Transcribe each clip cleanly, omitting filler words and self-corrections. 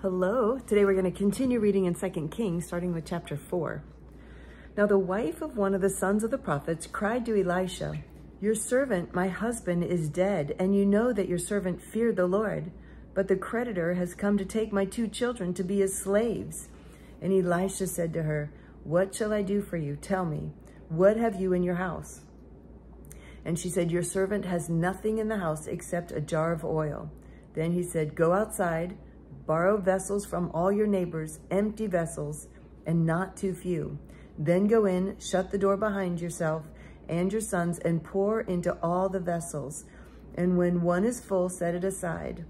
Hello. Today we're going to continue reading in 2 Kings, starting with chapter 4. Now the wife of one of the sons of the prophets cried to Elisha, "Your servant, my husband, is dead, and you know that your servant feared the Lord. But the creditor has come to take my 2 children to be his slaves." And Elisha said to her, "What shall I do for you? Tell me, what have you in your house?" And she said, "Your servant has nothing in the house except a jar of oil." Then he said, "Go outside, borrow vessels from all your neighbors, empty vessels, and not too few. Then go in, shut the door behind yourself and your sons, and pour into all the vessels. And when one is full, set it aside."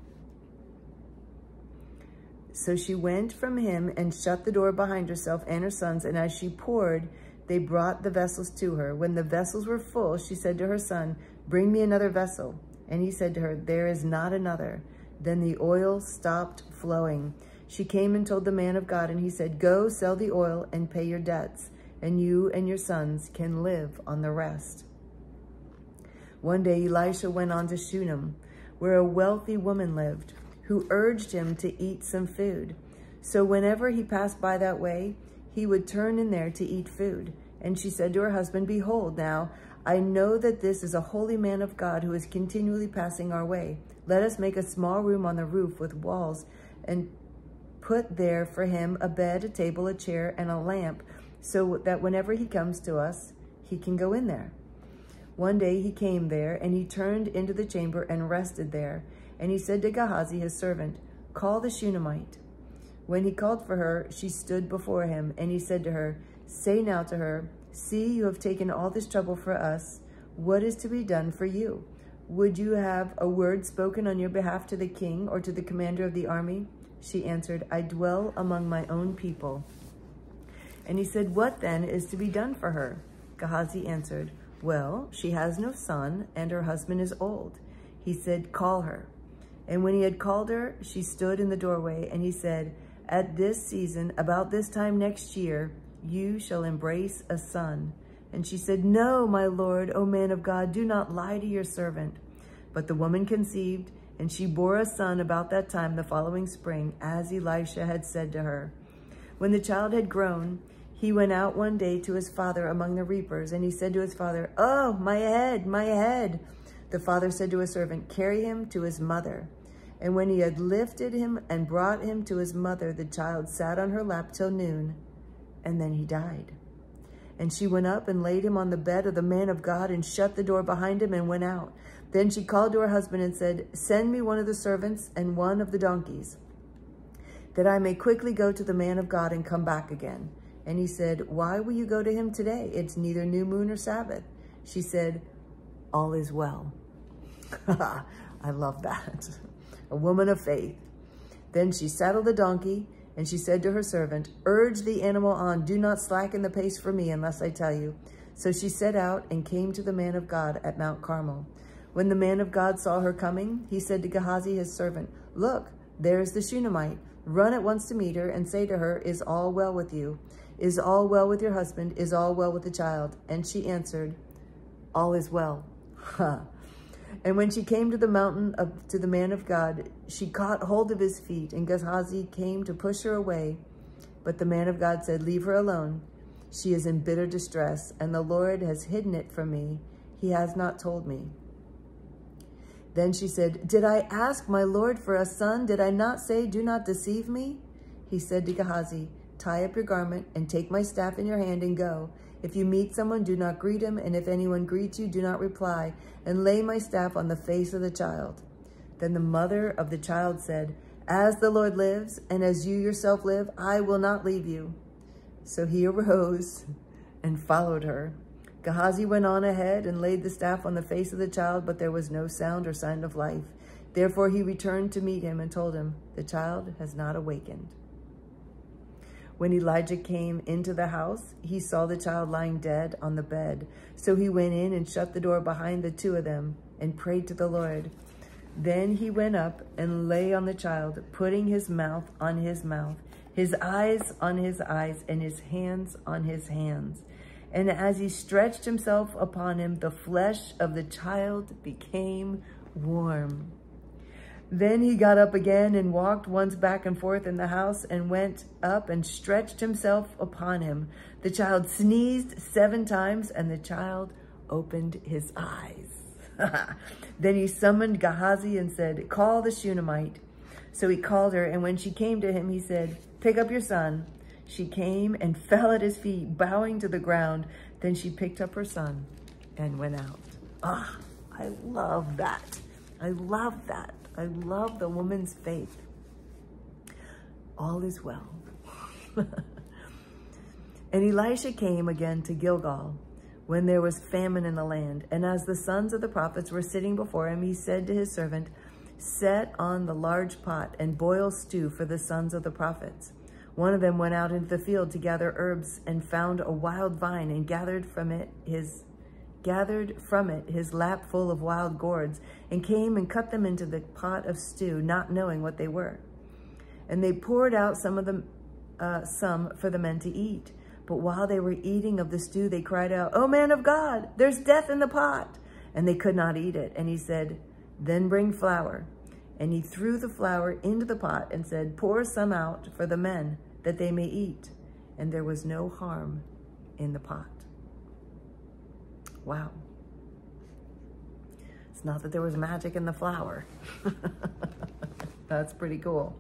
So she went from him and shut the door behind herself and her sons, and as she poured, they brought the vessels to her. When the vessels were full, she said to her son, "Bring me another vessel." And he said to her, "There is not another." Then the oil stopped flowing. She came and told the man of God, and he said, "Go, sell the oil and pay your debts, and you and your sons can live on the rest." One day Elisha went on to Shunem, where a wealthy woman lived, who urged him to eat some food. So whenever he passed by that way, he would turn in there to eat food. And she said to her husband, "Behold, now I know that this is a holy man of God who is continually passing our way. Let us make a small room on the roof with walls and put there for him a bed, a table, a chair, and a lamp, so that whenever he comes to us, he can go in there." One day he came there, and he turned into the chamber and rested there. And he said to Gehazi, his servant, "Call the Shunammite." When he called for her, she stood before him, and he said to her, "Say now to her, 'See, you have taken all this trouble for us. What is to be done for you? Would you have a word spoken on your behalf to the king or to the commander of the army?" She answered, "I dwell among my own people." And he said, "What then is to be done for her?" Gehazi answered, "Well, she has no son, and her husband is old." He said, "Call her." And when he had called her, she stood in the doorway, and he said, "At this season, about this time next year, you shall embrace a son." And she said, "No, my lord, O man of God, do not lie to your servant." But the woman conceived, and she bore a son about that time the following spring, as Elisha had said to her. When the child had grown, he went out one day to his father among the reapers, and he said to his father, "Oh, my head, my head." The father said to his servant, "Carry him to his mother." And when he had lifted him and brought him to his mother, the child sat on her lap till noon, and then he died. And she went up and laid him on the bed of the man of God and shut the door behind him and went out. Then she called to her husband and said, "Send me one of the servants and one of the donkeys, that I may quickly go to the man of God and come back again." And he said, "Why will you go to him today? It's neither new moon or Sabbath." She said, "All is well." I love that. A woman of faith. Then she saddled the donkey, and she said to her servant, "Urge the animal on. Do not slacken the pace for me unless I tell you." So she set out and came to the man of God at Mount Carmel. When the man of God saw her coming, he said to Gehazi, his servant, "Look, there is the Shunammite. Run at once to meet her and say to her, 'Is all well with you? Is all well with your husband? Is all well with the child?'" And she answered, "All is well." And when she came to the mountain to the man of God, she caught hold of his feet, and Gehazi came to push her away. But the man of God said, "Leave her alone. She is in bitter distress, and the Lord has hidden it from me. He has not told me." Then she said, "Did I ask my Lord for a son? Did I not say, 'Do not deceive me'?" He said to Gehazi, "Tie up your garment and take my staff in your hand and go. If you meet someone, do not greet him, and if anyone greets you, do not reply, and lay my staff on the face of the child." Then the mother of the child said, "As the Lord lives, and as you yourself live, I will not leave you." So he arose and followed her. Gehazi went on ahead and laid the staff on the face of the child, but there was no sound or sign of life. Therefore he returned to meet him and told him, "The child has not awakened." When Elijah came into the house, he saw the child lying dead on the bed. So he went in and shut the door behind the 2 of them and prayed to the Lord. Then he went up and lay on the child, putting his mouth on his mouth, his eyes on his eyes, and his hands on his hands. And as he stretched himself upon him, the flesh of the child became warm. Then he got up again and walked once back and forth in the house and went up and stretched himself upon him. The child sneezed 7 times and the child opened his eyes. Then he summoned Gehazi and said, call the Shunammite. So he called her, and when she came to him, he said, pick up your son. She came and fell at his feet, bowing to the ground. Then she picked up her son and went out. Ah, I love that. I love that. I love the woman's faith. All is well. And Elisha came again to Gilgal when there was famine in the land. And as the sons of the prophets were sitting before him, he said to his servant, set on the large pot and boil stew for the sons of the prophets. One of them went out into the field to gather herbs and found a wild vine and gathered from it his lap full of wild gourds, and came and cut them into the pot of stew, not knowing what they were. And they poured out some for the men to eat. But while they were eating of the stew, they cried out, "O man of God, there's death in the pot." And they could not eat it. And he said, "Then bring flour." And he threw the flour into the pot and said, "Pour some out for the men, that they may eat." And there was no harm in the pot. Wow. It's not that there was magic in the flour. That's pretty cool.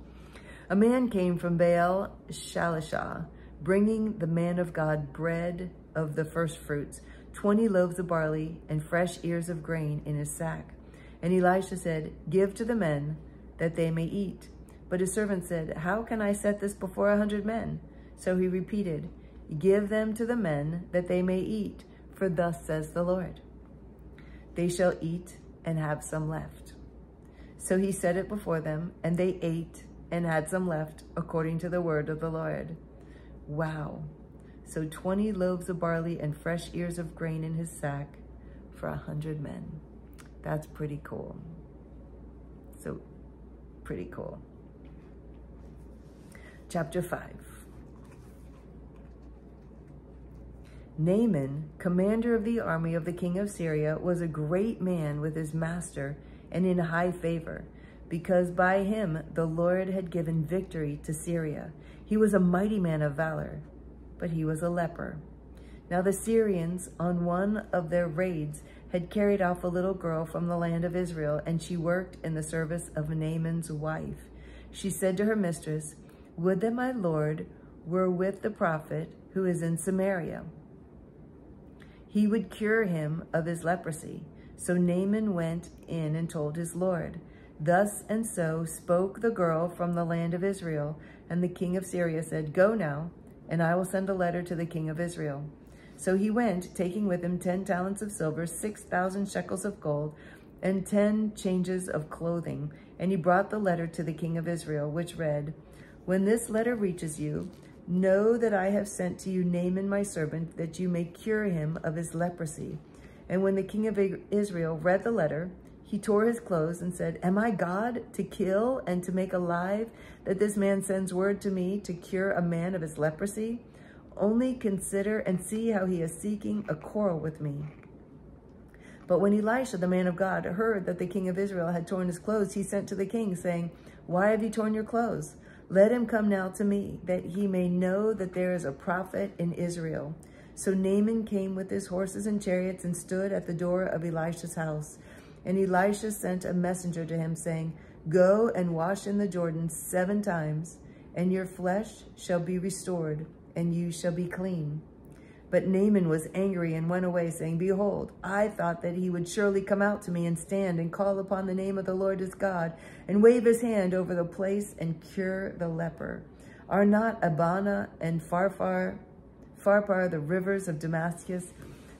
A man came from Baal Shalishah, bringing the man of God bread of the first fruits, 20 loaves of barley and fresh ears of grain in his sack. And Elisha said, "Give to the men, that they may eat." But his servant said, "How can I set this before 100 men? So he repeated, "Give them to the men, that they may eat. For thus says the Lord, they shall eat and have some left." So he set it before them, and they ate and had some left, according to the word of the Lord. Wow. So 20 loaves of barley and fresh ears of grain in his sack for 100 men. That's pretty cool. So, pretty cool. Chapter 5. Naaman, commander of the army of the king of Syria, was a great man with his master and in high favor, because by him the Lord had given victory to Syria. He was a mighty man of valor, but he was a leper. Now the Syrians, on one of their raids, had carried off a little girl from the land of Israel, and she worked in the service of Naaman's wife. She said to her mistress, "Would that my Lord were with the prophet who is in Samaria. He would cure him of his leprosy." So Naaman went in and told his Lord. Thus and so spoke the girl from the land of Israel. And the king of Syria said, "Go now, and I will send a letter to the king of Israel." So he went, taking with him 10 talents of silver, 6,000 shekels of gold, and 10 changes of clothing. And he brought the letter to the king of Israel, which read, "When this letter reaches you, know that I have sent to you Naaman my servant, that you may cure him of his leprosy." And when the king of Israel read the letter, he tore his clothes and said, "Am I God to kill and to make alive, that this man sends word to me to cure a man of his leprosy? Only consider and see how he is seeking a quarrel with me." But when Elisha, the man of God, heard that the king of Israel had torn his clothes, he sent to the king, saying, "Why have you torn your clothes? Let him come now to me, that he may know that there is a prophet in Israel." So Naaman came with his horses and chariots and stood at the door of Elisha's house. And Elisha sent a messenger to him, saying, "Go and wash in the Jordan 7 times, and your flesh shall be restored, and you shall be clean." But Naaman was angry and went away, saying, "Behold, I thought that he would surely come out to me and stand and call upon the name of the Lord his God, and wave his hand over the place and cure the leper. Are not Abana and Pharpar, the rivers of Damascus,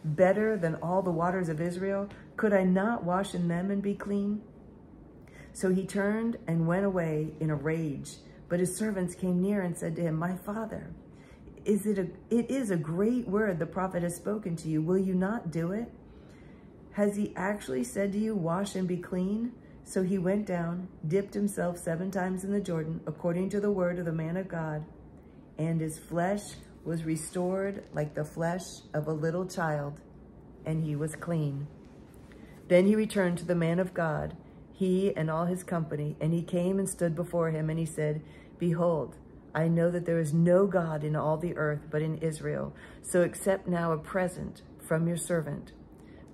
better than all the waters of Israel? Could I not wash in them and be clean?" So he turned and went away in a rage. But his servants came near and said to him, "My father, it is a great word the prophet has spoken to you. Will you not do it? Has he actually said to you, 'Wash and be clean'?" So he went down, dipped himself 7 times in the Jordan, according to the word of the man of God, and his flesh was restored like the flesh of a little child, and he was clean. Then he returned to the man of God. he and all his company. And he came and stood before him, and he said, Behold, I know that there is no God in all the earth but in Israel. So accept now a present from your servant.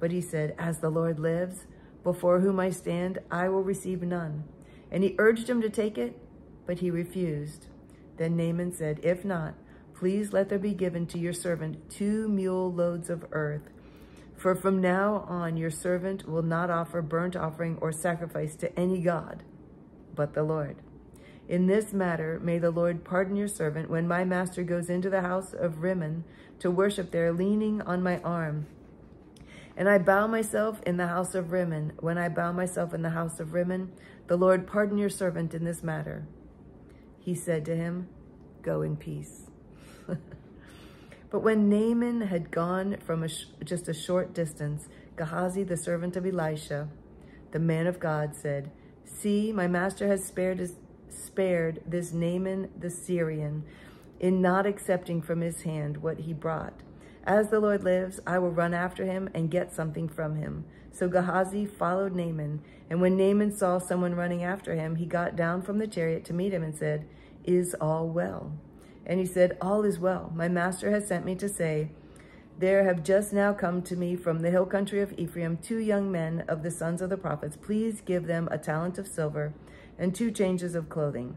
But he said, As the Lord lives, before whom I stand, I will receive none. And he urged him to take it, but he refused. Then Naaman said, If not, please let there be given to your servant 2 mule loads of earth. For from now on your servant will not offer burnt offering or sacrifice to any god but the Lord. In this matter, may the Lord pardon your servant when my master goes into the house of Rimmon to worship there, leaning on my arm. And I bow myself in the house of Rimmon. When I bow myself in the house of Rimmon, the Lord pardon your servant in this matter. He said to him, Go in peace. But when Naaman had gone from just a short distance, Gehazi, the servant of Elisha, the man of God, said, See, my master has spared this Naaman the Syrian in not accepting from his hand what he brought. As the Lord lives, I will run after him and get something from him. So Gehazi followed Naaman, and when Naaman saw someone running after him, he got down from the chariot to meet him and said, Is all well? And he said, All is well. My master has sent me to say, There have just now come to me from the hill country of Ephraim 2 young men of the sons of the prophets. Please give them a talent of silver and 2 changes of clothing.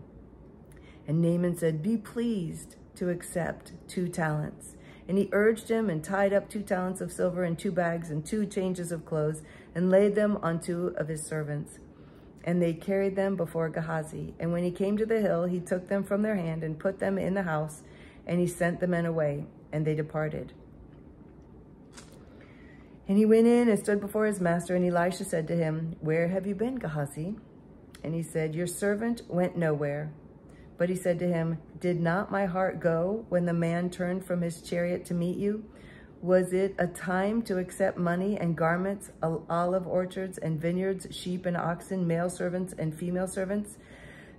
And Naaman said, Be pleased to accept 2 talents. And he urged him and tied up 2 talents of silver in 2 bags and 2 changes of clothes and laid them on 2 of his servants. And they carried them before Gehazi. And when he came to the hill, he took them from their hand and put them in the house, and he sent the men away, and they departed. And he went in and stood before his master, and Elisha said to him, Where have you been, Gehazi? And he said, Your servant went nowhere. But he said to him, Did not my heart go when the man turned from his chariot to meet you? Was it a time to accept money and garments, olive orchards and vineyards, sheep and oxen, male servants and female servants?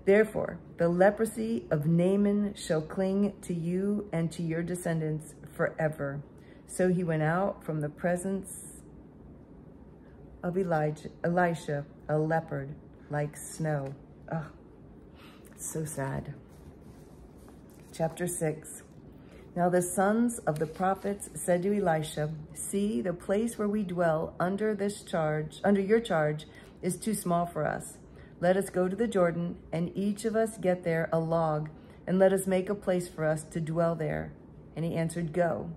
Therefore, the leprosy of Naaman shall cling to you and to your descendants forever. So he went out from the presence of Elisha, a leopard like snow. Oh, so sad. Chapter 6. Now the sons of the prophets said to Elisha, See, the place where we dwell under your charge is too small for us. Let us go to the Jordan, and each of us get there a log, and let us make a place for us to dwell there. And he answered, Go.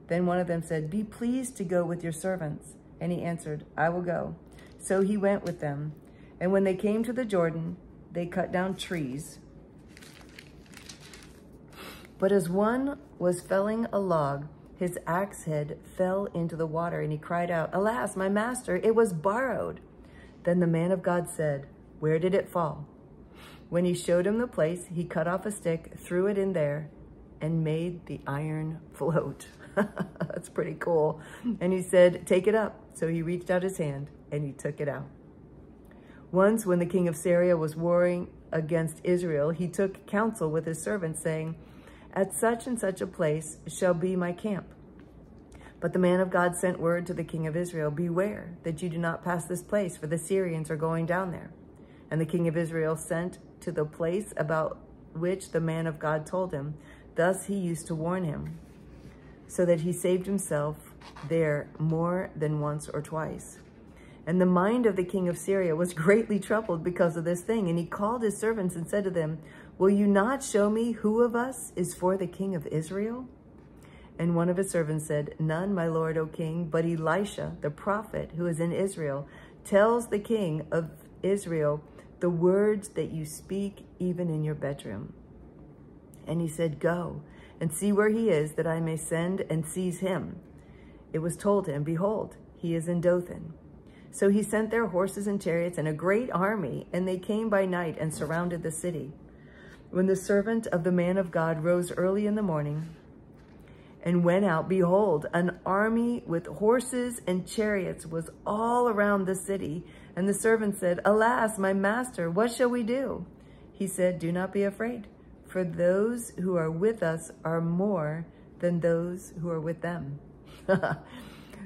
Then one of them said, Be pleased to go with your servants. And he answered, I will go. So he went with them. And when they came to the Jordan, they cut down trees. But as one was felling a log, his axe head fell into the water, and he cried out, Alas, my master, it was borrowed. Then the man of God said, Where did it fall? When he showed him the place, he cut off a stick, threw it in there, and made the iron float. That's pretty cool. And he said, Take it up. So he reached out his hand, and he took it out. Once, when the king of Syria was warring against Israel, he took counsel with his servants, saying, At such and such a place shall be my camp. But the man of God sent word to the king of Israel, Beware that you do not pass this place, for the Syrians are going down there. And the king of Israel sent to the place about which the man of God told him. Thus he used to warn him, so that he saved himself there more than once or twice. And the mind of the king of Syria was greatly troubled because of this thing. And he called his servants and said to them, Will you not show me who of us is for the king of Israel? And one of his servants said, None, my lord, O king, but Elisha, the prophet who is in Israel, tells the king of Israel the words that you speak even in your bedroom. And he said, Go and see where he is, that I may send and seize him. It was told him, Behold, he is in Dothan. So he sent their horses and chariots and a great army, and they came by night and surrounded the city. When the servant of the man of God rose early in the morning and went out, behold, an army with horses and chariots was all around the city. And the servant said, Alas, my master, what shall we do? He said, Do not be afraid, for those who are with us are more than those who are with them.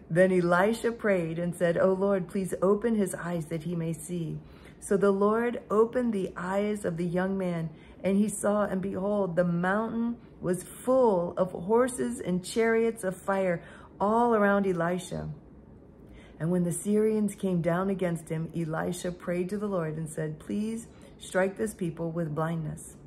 Then Elisha prayed and said, O Lord, please open his eyes that he may see. So the Lord opened the eyes of the young man, and he saw, and behold, the mountain was full of horses and chariots of fire all around Elisha. And when the Syrians came down against him, Elisha prayed to the Lord and said, please strike this people with blindness.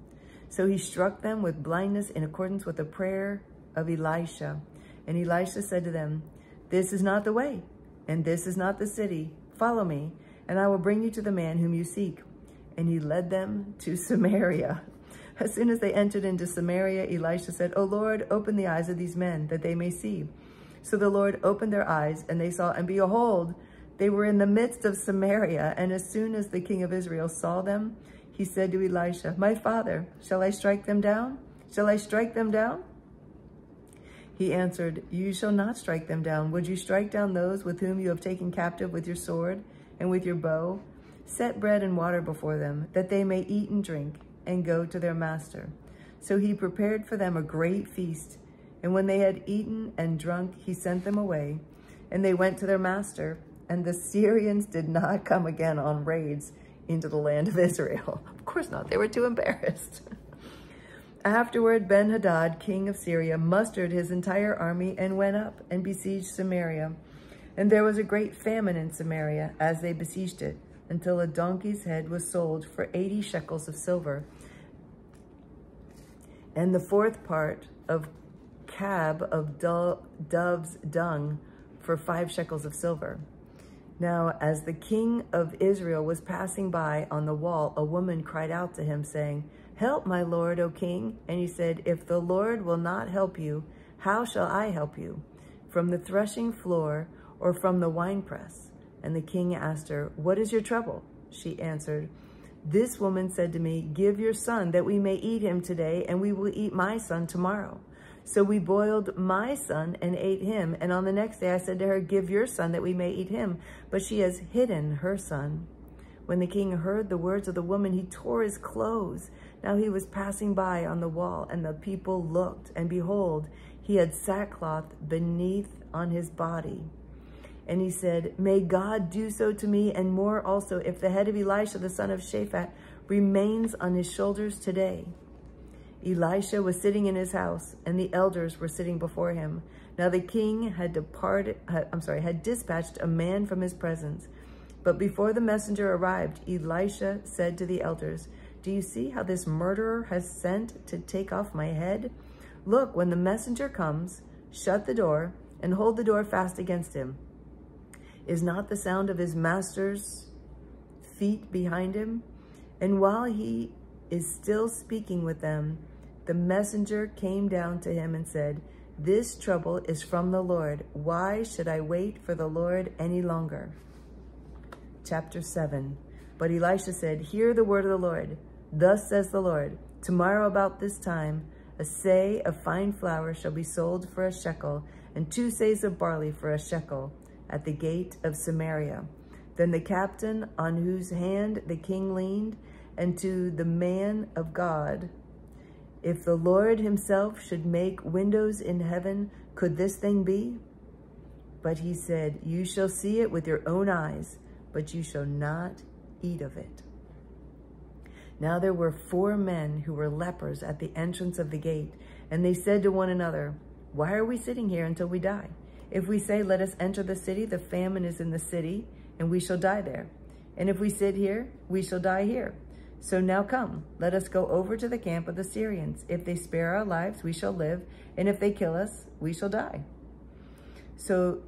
So he struck them with blindness in accordance with the prayer of Elisha. And Elisha said to them, this is not the way, and this is not the city. Follow me, and I will bring you to the man whom you seek. And he led them to Samaria. As soon as they entered into Samaria, Elisha said, O Lord, open the eyes of these men, that they may see. So the Lord opened their eyes, and they saw, and behold, they were in the midst of Samaria. And as soon as the king of Israel saw them, he said to Elisha, my father, shall I strike them down? Shall I strike them down? He answered, you shall not strike them down. Would you strike down those with whom you have taken captive with your sword and with your bow? Set bread and water before them, that they may eat and drink, and go to their master. So he prepared for them a great feast. And when they had eaten and drunk, he sent them away. And they went to their master. And the Syrians did not come again on raids into the land of Israel. Of course not. They were too embarrassed. Afterward, Ben-Hadad, king of Syria, mustered his entire army and went up and besieged Samaria. And there was a great famine in Samaria as they besieged it, until a donkey's head was sold for 80 shekels of silver, and the fourth part of cab of dove's dung for 5 shekels of silver. Now, as the king of Israel was passing by on the wall, a woman cried out to him, saying, help, my lord, O king. And he said, if the Lord will not help you, how shall I help you? From the threshing floor or from the winepress? And the king asked her, what is your trouble? She answered, this woman said to me, give your son that we may eat him today, and we will eat my son tomorrow. So we boiled my son and ate him. And on the next day I said to her, give your son that we may eat him. But she has hidden her son. When the king heard the words of the woman, he tore his clothes. Now he was passing by on the wall, and the people looked, and behold, he had sackcloth beneath on his body. And he said, may God do so to me, and more also, if the head of Elisha, the son of Shaphat, remains on his shoulders today. Elisha was sitting in his house, and the elders were sitting before him. Now the king had dispatched a man from his presence. But before the messenger arrived, Elisha said to the elders, do you see how this murderer has sent to take off my head? Look, when the messenger comes, shut the door and hold the door fast against him. Is not the sound of his master's feet behind him? And while he is still speaking with them, the messenger came down to him and said, this trouble is from the Lord. Why should I wait for the Lord any longer? Chapter 7. But Elisha said, hear the word of the Lord. Thus says the Lord, tomorrow about this time, a seah of fine flour shall be sold for a shekel, and 2 seahs of barley for a shekel, at the gate of Samaria. Then the captain on whose hand the king leaned, and to the man of God, if the Lord himself should make windows in heaven, could this thing be? But he said, you shall see it with your own eyes, but you shall not eat of it. Now there were 4 men who were lepers at the entrance of the gate, and they said to one another, why are we sitting here until we die? If we say, let us enter the city, the famine is in the city, and we shall die there. And if we sit here, we shall die here. So now come, let us go over to the camp of the Syrians. If they spare our lives, we shall live, and if they kill us, we shall die. So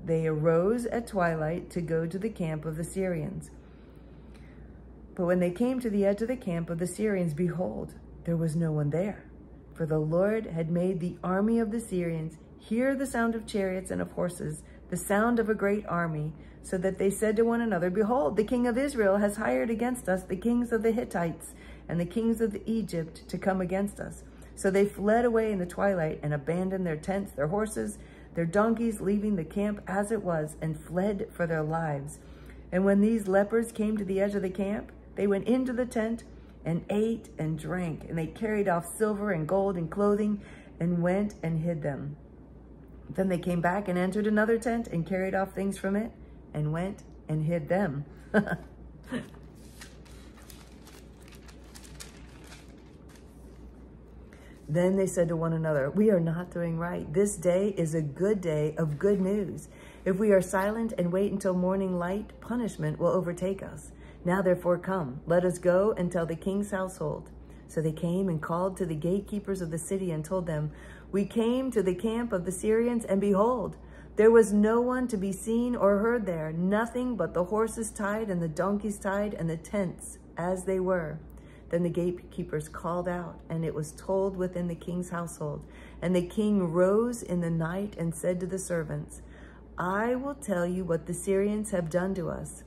they arose at twilight to go to the camp of the Syrians. But when they came to the edge of the camp of the Syrians, behold, there was no one there. For the Lord had made the army of the Syrians hear the sound of chariots and of horses, the sound of a great army, so that they said to one another, behold, the king of Israel has hired against us the kings of the Hittites and the kings of Egypt to come against us. So they fled away in the twilight and abandoned their tents, their horses, their donkeys, leaving the camp as it was, and fled for their lives. And when these lepers came to the edge of the camp, they went into the tent and ate and drank, and they carried off silver and gold and clothing and went and hid them. Then they came back and entered another tent and carried off things from it and went and hid them. Then they said to one another, we are not doing right. This day is a good day of good news. If we are silent and wait until morning light, punishment will overtake us. Now therefore come, let us go and tell the king's household. So they came and called to the gatekeepers of the city and told them, we came to the camp of the Syrians, and behold, there was no one to be seen or heard there, nothing but the horses tied and the donkeys tied and the tents as they were. Then the gatekeepers called out, and it was told within the king's household. And the king rose in the night and said to the servants, I will tell you what the Syrians have done to us.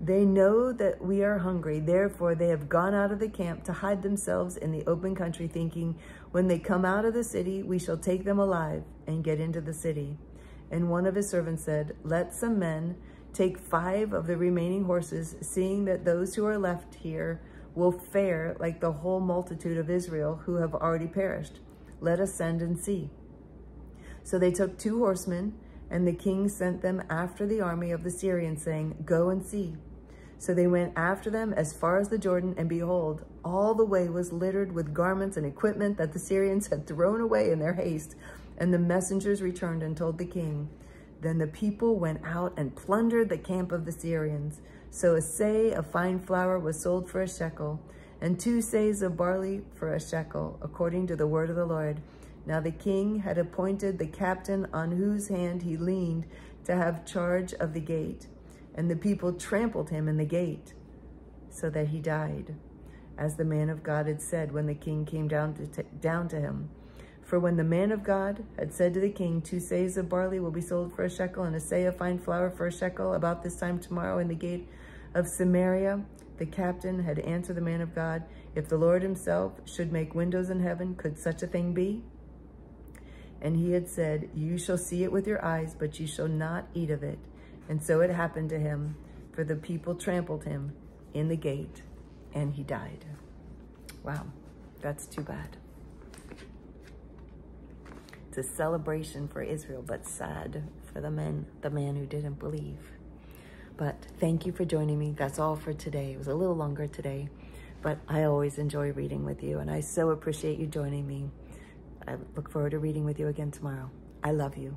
They know that we are hungry, therefore they have gone out of the camp to hide themselves in the open country, thinking, when they come out of the city, we shall take them alive and get into the city. And one of his servants said, let some men take 5 of the remaining horses, seeing that those who are left here will fare like the whole multitude of Israel who have already perished. Let us send and see. So they took 2 horsemen, and the king sent them after the army of the Syrians, saying, go and see. So they went after them as far as the Jordan, and behold, all the way was littered with garments and equipment that the Syrians had thrown away in their haste. And the messengers returned and told the king. Then the people went out and plundered the camp of the Syrians. So a seah of fine flour was sold for a shekel, and 2 seahs of barley for a shekel, according to the word of the Lord. Now the king had appointed the captain on whose hand he leaned to have charge of the gate. And the people trampled him in the gate, so that he died, as the man of God had said when the king came down to him. For when the man of God had said to the king, 2 seahs of barley will be sold for a shekel, and a seah of fine flour for a shekel, about this time tomorrow in the gate of Samaria, the captain had answered the man of God, if the Lord himself should make windows in heaven, could such a thing be? And he had said, you shall see it with your eyes, but you shall not eat of it. And so it happened to him, for the people trampled him in the gate, and he died. Wow, that's too bad. It's a celebration for Israel, but sad for the man who didn't believe. But thank you for joining me. That's all for today. It was a little longer today, but I always enjoy reading with you, and I so appreciate you joining me. I look forward to reading with you again tomorrow. I love you.